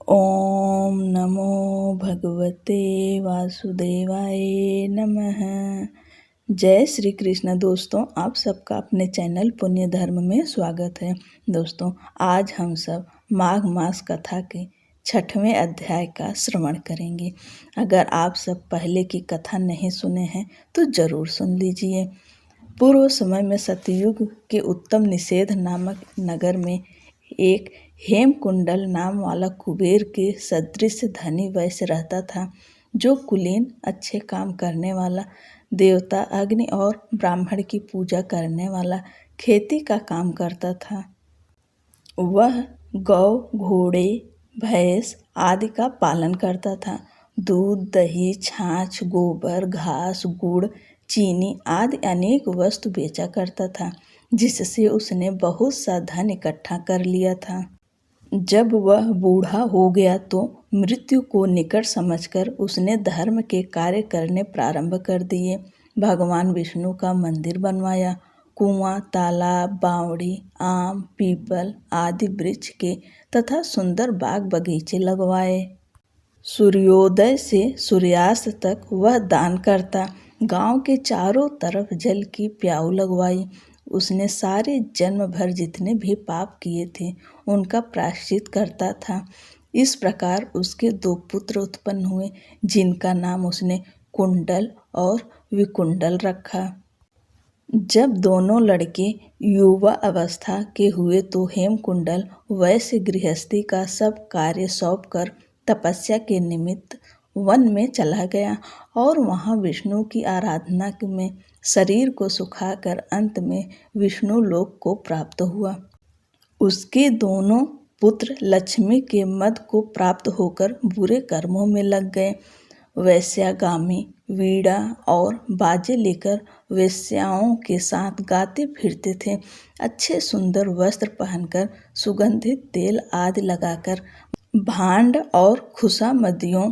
ओम नमो भगवते वासुदेवाय नमः। जय श्री कृष्ण। दोस्तों, आप सबका अपने चैनल पुण्य धर्म में स्वागत है। दोस्तों, आज हम सब माघ मास कथा के 6वें अध्याय का श्रवण करेंगे। अगर आप सब पहले की कथा नहीं सुने हैं तो जरूर सुन लीजिए। पूर्व समय में सतयुग के उत्तम निषेध नामक नगर में एक हेमकुंडल नाम वाला कुबेर के सदृश धनी वैश्य रहता था, जो कुलीन, अच्छे काम करने वाला, देवता अग्नि और ब्राह्मण की पूजा करने वाला खेती का काम करता था। वह गौ, घोड़े, भैंस आदि का पालन करता था। दूध, दही, छाछ, गोबर, घास, गुड़, चीनी आदि अनेक वस्तु बेचा करता था, जिससे उसने बहुत सा धन इकट्ठा कर लिया था। जब वह बूढ़ा हो गया तो मृत्यु को निकट समझकर उसने धर्म के कार्य करने प्रारंभ कर दिए। भगवान विष्णु का मंदिर बनवाया, कुआं, तालाब, बावड़ी, आम, पीपल आदि वृक्ष के तथा सुंदर बाग बगीचे लगवाए। सूर्योदय से सूर्यास्त तक वह दान करता। गांव के चारों तरफ जल की प्याऊ लगवाई। उसने सारे जन्म भर जितने भी पाप किए थे उनका प्रायश्चित करता था। इस प्रकार उसके 2 पुत्र उत्पन्न हुए, जिनका नाम उसने कुंडल और विकुंडल रखा। जब दोनों लड़के युवा अवस्था के हुए तो हेमकुंडल वैश्य गृहस्थी का सब कार्य सौंप कर तपस्या के निमित्त वन में चला गया और वहां विष्णु की आराधना में शरीर को सुखाकर अंत में विष्णु लोक को प्राप्त हुआ। उसके दोनों पुत्र लक्ष्मी के मद को प्राप्त होकर बुरे कर्मों में लग गए। वैश्यागामी वीणा और बाजे लेकर वेश्याओं के साथ गाते फिरते थे। अच्छे सुंदर वस्त्र पहनकर, सुगंधित तेल आदि लगाकर, भांड और खुशामदियों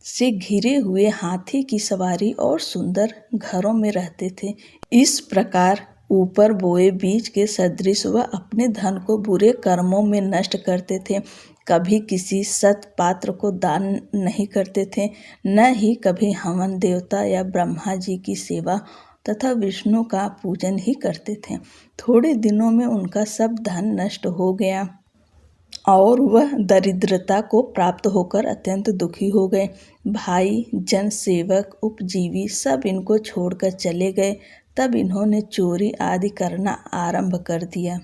से घिरे हुए हाथी की सवारी और सुंदर घरों में रहते थे। इस प्रकार ऊपर बोए बीज के सदृश वह अपने धन को बुरे कर्मों में नष्ट करते थे। कभी किसी सत पात्र को दान नहीं करते थे, न ही कभी हवन देवता या ब्रह्मा जी की सेवा तथा विष्णु का पूजन ही करते थे। थोड़े दिनों में उनका सब धन नष्ट हो गया और वह दरिद्रता को प्राप्त होकर अत्यंत दुखी हो गए। भाई, जन, सेवक, उपजीवी सब इनको छोड़कर चले गए। तब इन्होंने चोरी आदि करना आरंभ कर दिया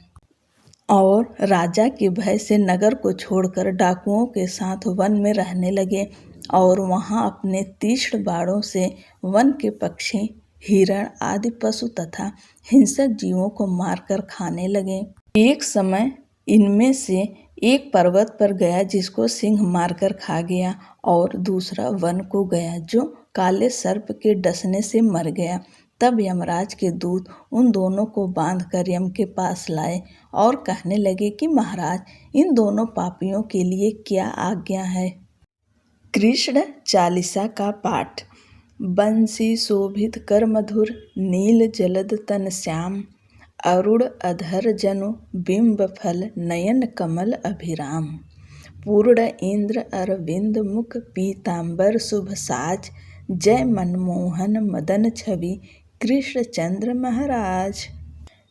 और राजा के भय से नगर को छोड़कर डाकुओं के साथ वन में रहने लगे और वहां अपने तीक्ष्ण बाणों से वन के पक्षी, हिरण आदि पशु तथा हिंसक जीवों को मारकर खाने लगे। एक समय इनमें से एक पर्वत पर गया जिसको सिंह मारकर खा गया, और दूसरा वन को गया जो काले सर्प के डसने से मर गया। तब यमराज के दूत उन दोनों को बांधकर यम के पास लाए और कहने लगे कि महाराज, इन दोनों पापियों के लिए क्या आज्ञा है। कृष्ण चालीसा का पाठ। बंसी शोभित कर मधुर, नील जलद तन श्याम, अरुण अधर जनु बिंब फल, नयन कमल अभिराम। पूर्ण इंद्र अरविंद मुख, पीतांबर शुभ साज, जय मनमोहन मदन छवि, कृष्ण चंद्र महाराज।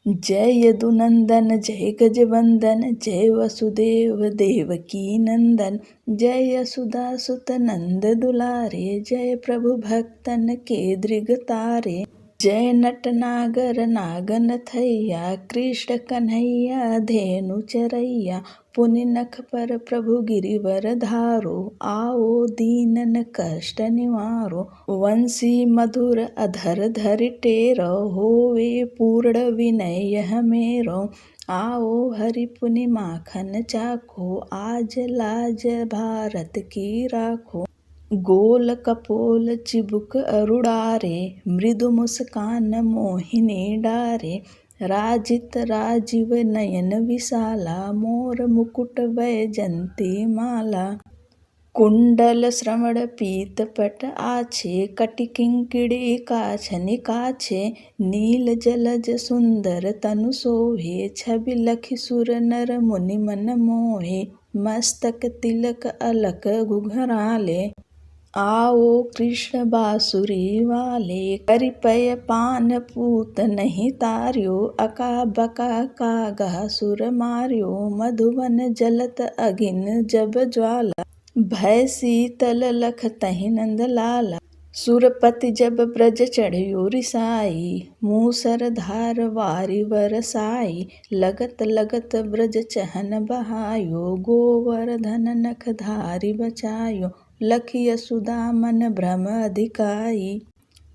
जय यदुनंदन जय गजवंदन, जय वसुदेव देवकी नंदन, जय यशोदा सुत नंद दुलारे, जय प्रभु भक्तन के दृग तारे। जय नटनागर नागन थैया, कृष्ण कन्हैया धेनु चरैया, पुनि नख पर प्रभु गिरिवर धारो, आओ दीनन कष्ट निवारो। वंशी मधुर अधर धरि टेरो, होवे पूर्ण विनय यह मेरो, आओ हरि पुनि माखन चाखो, आज लाज भारत की राखो। गोल कपोल चिबुक अरुड़ारे, मृदु मुस्कान मोहिनी डारे, राजित राजीव नयन विशाला, मोर मुकुट वैजंती माला। कुंडल श्रवण पीत पट आछे, कटि किंकिणी काछ निकाछे, नील जलज सुंदर तनु सोहे, छबि लखि सुर नर मुनि मन मोहे, मस्तक तिलक अलक घुघराले। आओ कृष्ण बांसुरी वाले, करिपय पान पूत नहीं तार्यो। अका बका कागा सुर मार्यो, मधुबन जलत अगिन जब ज्वाला। भय शीतल लख तहि नंद लाला, सुरपति जब ब्रज चढ़ियो रिसाई। मूसर धार वारी बरसाई, लगत लगत ब्रज चहन बहायो। गोवर्धन नख धारी बचायो, लखी यशोदा मन भ्रम अधिकाई।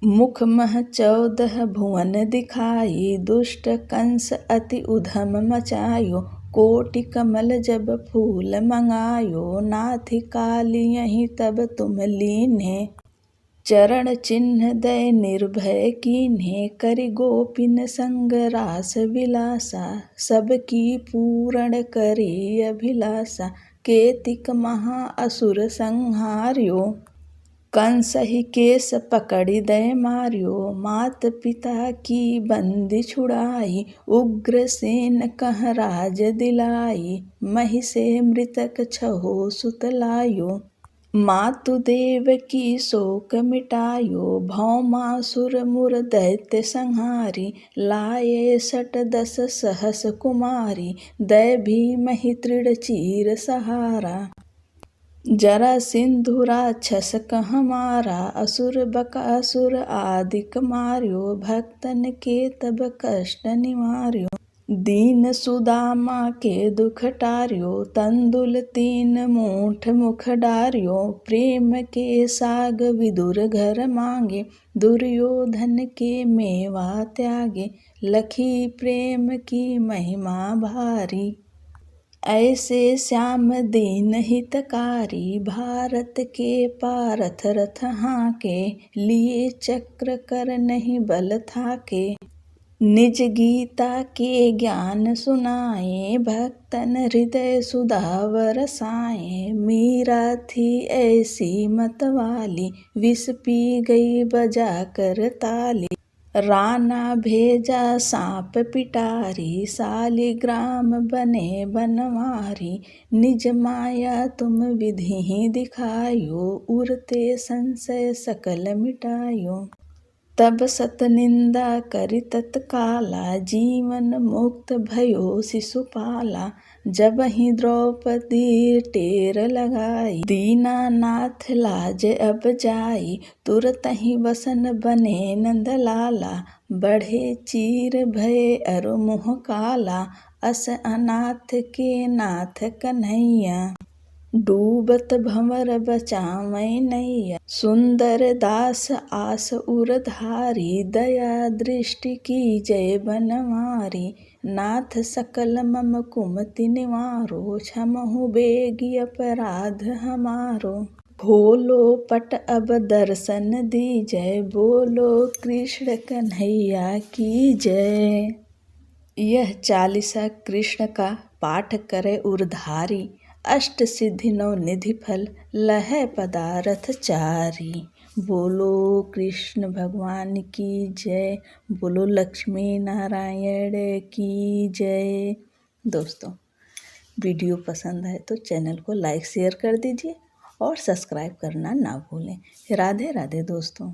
मुख मह 14 भुवन दिखाई, दुष्ट कंस अति उधम मचायो। कोटि कमल जब फूल मंगायो, नाथि कालियहि तब तुम लीन्हे। चरण चिन्ह दय निर्भय कीन्हे, करि गोपिन संग रास विलासा। सबकी पूरण करी अभिलाषा, केतिक महा असुर संहार्यो। कंसहि केस पकड़ि दय मार्यो, मात पिता की बंदी छुड़ाई। उग्रसेन कह राज दिलाई, महिषे मृतक छहो सुत लायो। मातु देव की शोक मिटायो, भौमासुर मुर दैत्य संहारी। लाए 10 सहस कुमारी, दय भीमहि तृण चीर सहारा। जरा सिंधु राक्षस कह मारा, असुर बकासुर आदिक मार्यो। भक्तन के तब कष्ट निवार्यो, दीन सुदामा के दुख टार्यो। तंदुल 3 मूठ मुख डार्यो, प्रेम के साग विदुर घर मांगे। दुर्योधन के मेवा त्यागे, लखी प्रेम की महिमा भारी। ऐसे श्याम दीन हितकारी, भारत के पारथ रथ हाँके। लिए चक्र कर नहीं बल थाके, निज गीता के ज्ञान सुनाए। भक्तन हृदय सुधा बरसाए, मीरा थी ऐसी मतवाली। विष पी गई बजा कर ताली, राना भेजा सांप पिटारी। शालिग्राम बने बनवारी, निज माया तुम विधि ही दिखायो। उरते संशय सकल मिटायो, तब सत निंदा करि तत्काला। जीवन मुक्त भयो शिशुपाला, जबहि द्रौपदी टेर लगाई। दीनानाथ लाज अब जाई, तुरतहि वसन बने नंदलाला। बढ़े चीर भय अरु मुँह काला, अस अनाथ के नाथ कन्हैया। डूबत भंवर बचावै नैया, सुंदर दास आस उर धारी। दया दृष्टि की जय बनवारी, नाथ सकल मम कुमति निवारो। क्षमहु बेगी अपराध हमारो, खोलो पट अब दर्शन दीजै। बोलो कृष्ण कन्हैया की जय। यह चालीसा कृष्ण का पाठ करे उरधारी, अष्ट सिद्धि 9 निधि फल लहै पदारथ चारी। बोलो कृष्ण भगवान की जय, बोलो लक्ष्मी नारायण की जय। दोस्तों, वीडियो पसंद है तो चैनल को लाइक शेयर कर दीजिए और सब्सक्राइब करना ना भूलें। राधे राधे दोस्तों।